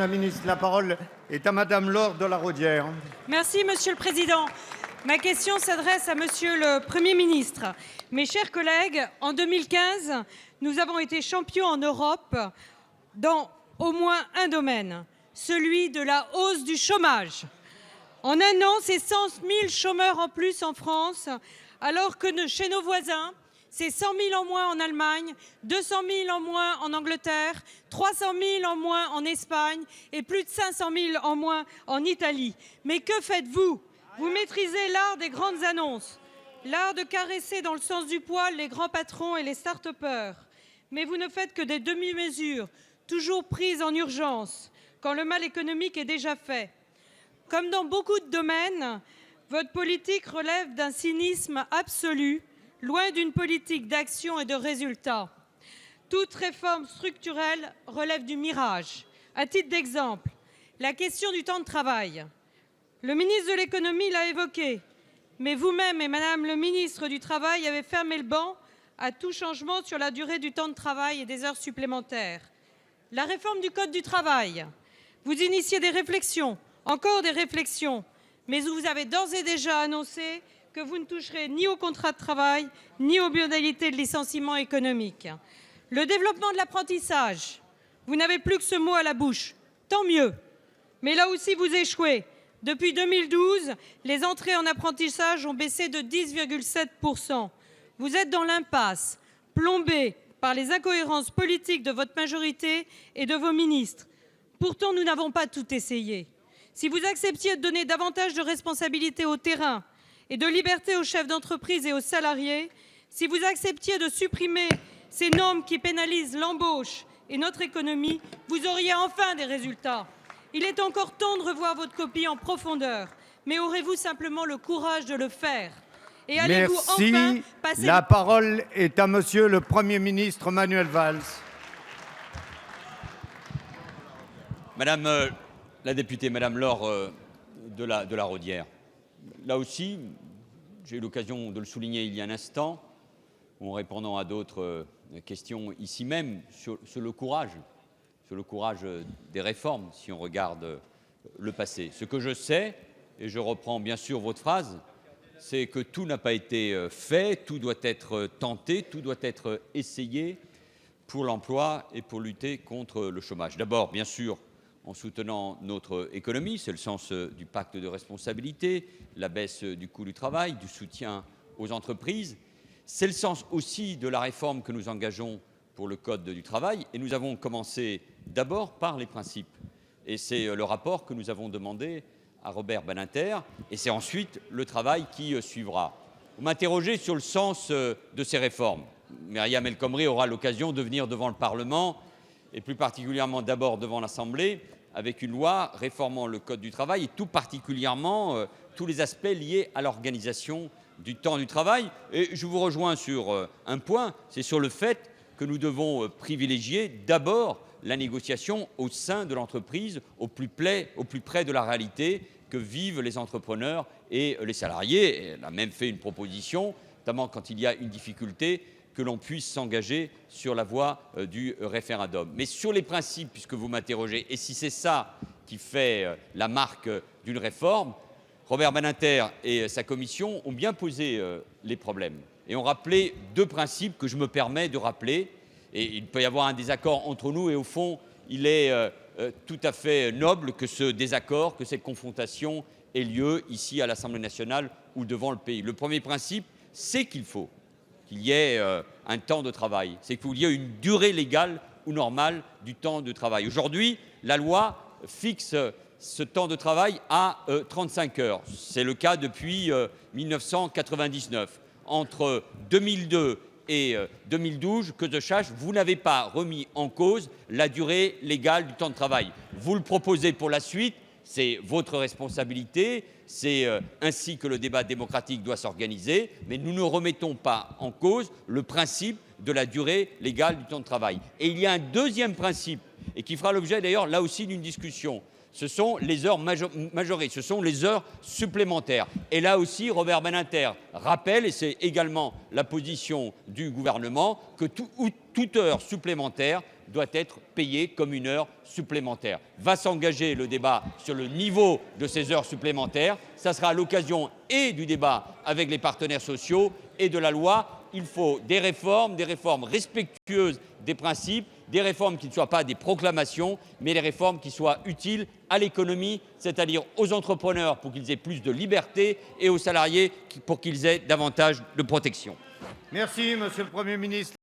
la ministre. La parole est à Madame Laure de La Raudière. Merci, Monsieur le Président. Ma question s'adresse à Monsieur le Premier ministre. Mes chers collègues, en 2015, nous avons été champions en Europe dans au moins un domaine, celui de la hausse du chômage. En un an, c'est 100 000 chômeurs en plus en France, alors que chez nos voisins, c'est 100 000 en moins en Allemagne, 200 000 en moins en Angleterre, 300 000 en moins en Espagne et plus de 500 000 en moins en Italie. Mais que faites-vous? Vous maîtrisez l'art des grandes annonces, l'art de caresser dans le sens du poil les grands patrons et les start-upers. Mais vous ne faites que des demi-mesures, toujours prises en urgence, quand le mal économique est déjà fait. Comme dans beaucoup de domaines, votre politique relève d'un cynisme absolu, loin d'une politique d'action et de résultats. Toute réforme structurelle relève du mirage. À titre d'exemple, la question du temps de travail. Le ministre de l'économie l'a évoqué, mais vous-même et Madame le ministre du Travail avez fermé le banc à tout changement sur la durée du temps de travail et des heures supplémentaires. La réforme du Code du travail. Vous initiez des réflexions, encore des réflexions, mais vous avez d'ores et déjà annoncé que vous ne toucherez ni au contrat de travail, ni aux modalités de licenciement économique. Le développement de l'apprentissage, vous n'avez plus que ce mot à la bouche. Tant mieux. Mais là aussi, vous échouez. Depuis 2012, les entrées en apprentissage ont baissé de 10,7 %. Vous êtes dans l'impasse, plombé par les incohérences politiques de votre majorité et de vos ministres. Pourtant, nous n'avons pas tout essayé. Si vous acceptiez de donner davantage de responsabilités au terrain et de liberté aux chefs d'entreprise et aux salariés, si vous acceptiez de supprimer ces normes qui pénalisent l'embauche et notre économie, vous auriez enfin des résultats. Il est encore temps de revoir votre copie en profondeur, mais aurez-vous simplement le courage de le faire? Et allez-vous enfin passer... La parole est à Monsieur le Premier ministre Manuel Valls. Madame la députée, Madame Laure de la Raudière, là aussi, j'ai eu l'occasion de le souligner il y a un instant, en répondant à d'autres questions ici même, sur le courage des réformes, si on regarde le passé. Ce que je sais, et je reprends bien sûr votre phrase, c'est que tout n'a pas été fait, tout doit être tenté, tout doit être essayé pour l'emploi et pour lutter contre le chômage. D'abord, bien sûr, en soutenant notre économie, c'est le sens du pacte de responsabilité, la baisse du coût du travail, du soutien aux entreprises. C'est le sens aussi de la réforme que nous engageons pour le Code du travail, et nous avons commencé d'abord par les principes. Et c'est le rapport que nous avons demandé à Robert Badinter, et c'est ensuite le travail qui suivra. Vous m'interrogez sur le sens de ces réformes. Myriam El Khomri aura l'occasion de venir devant le Parlement, et plus particulièrement d'abord devant l'Assemblée, avec une loi réformant le Code du travail, et tout particulièrement tous les aspects liés à l'organisation du temps du travail. Et je vous rejoins sur un point, c'est sur le fait que nous devons privilégier d'abord la négociation au sein de l'entreprise, au plus près de la réalité que vivent les entrepreneurs et les salariés. Elle a même fait une proposition, notamment quand il y a une difficulté, que l'on puisse s'engager sur la voie du référendum. Mais sur les principes, puisque vous m'interrogez, et si c'est ça qui fait la marque d'une réforme, Robert Badinter et sa commission ont bien posé les problèmes et ont rappelé deux principes que je me permets de rappeler. Et il peut y avoir un désaccord entre nous et au fond, il est tout à fait noble que ce désaccord, que cette confrontation ait lieu ici à l'Assemblée nationale ou devant le pays. Le premier principe, c'est qu'il faut qu'il y ait un temps de travail, c'est qu'il y ait une durée légale ou normale du temps de travail. Aujourd'hui, la loi fixe ce temps de travail à 35 heures. C'est le cas depuis 1999. Entre 2002 et 2012, que je sache, vous n'avez pas remis en cause la durée légale du temps de travail. Vous le proposez pour la suite, c'est votre responsabilité, c'est ainsi que le débat démocratique doit s'organiser, mais nous ne remettons pas en cause le principe de la durée légale du temps de travail. Et il y a un deuxième principe, et qui fera l'objet d'ailleurs là aussi d'une discussion, ce sont les heures majorées, ce sont les heures supplémentaires. Et là aussi, Robert Badinter rappelle, et c'est également la position du gouvernement, que toute heure supplémentaire doit être payée comme une heure supplémentaire. Va s'engager le débat sur le niveau de ces heures supplémentaires. Ça sera à l'occasion et du débat avec les partenaires sociaux et de la loi. Il faut des réformes respectueuses des principes, des réformes qui ne soient pas des proclamations, mais des réformes qui soient utiles à l'économie, c'est-à-dire aux entrepreneurs pour qu'ils aient plus de liberté et aux salariés pour qu'ils aient davantage de protection. Merci, Monsieur le Premier ministre.